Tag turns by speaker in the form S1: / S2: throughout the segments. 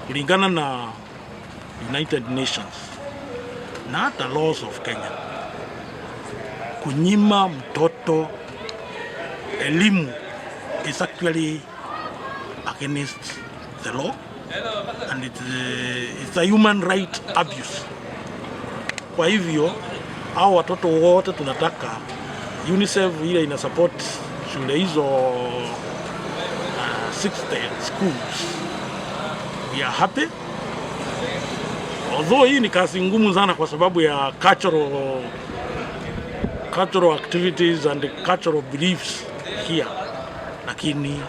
S1: kulingana na United Nations na hata laws of Kenya. Kunyima mtoto elimu is actually against the law and it's a human right abuse. Kwa hivyo hao watoto wote tunataka UNICEF ile ina support shule hizo 60 schools. We are happy. Although hii ni kazi ngumu sana kwa sababu ya cultural activities and cultural beliefs here. Lakini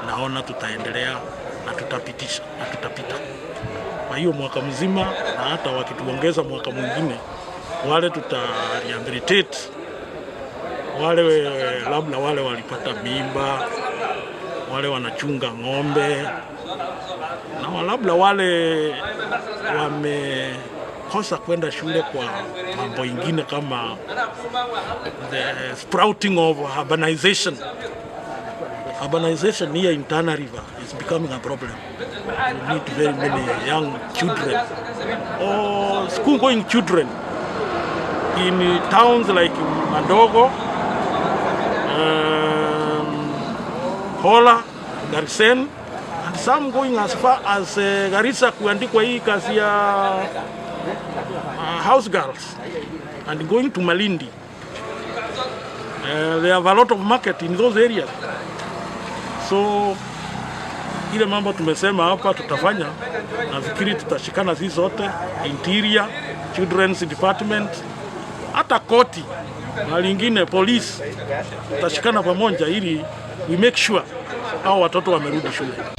S1: naona tutaendelea na tutapita. Kwa hiyo mwaka mzima na hata wakituongeza mwaka mwingine wale tutarehabilitate labda wale walipata mimba, wale wanachunga ng'ombe na labda wale wamekosa kwenda shule kwa mambo ingine kama the sprouting of urbanization. Urbanization here in Tana River is becoming a problem. We need very many young children or school-going children in towns like Madogo, Hola, Garsen, and some going as far as Garissa kuandikwa hii kazi ya house girls and going to Malindi. They have a lot of market in those areas. So ile mambo tumesema hapa tutafanya, nafikiri tutashikana sisi zote, interior, children's department, hata koti na lingine police, tutashikana pamoja ili we make sure hao watoto wamerudi shule.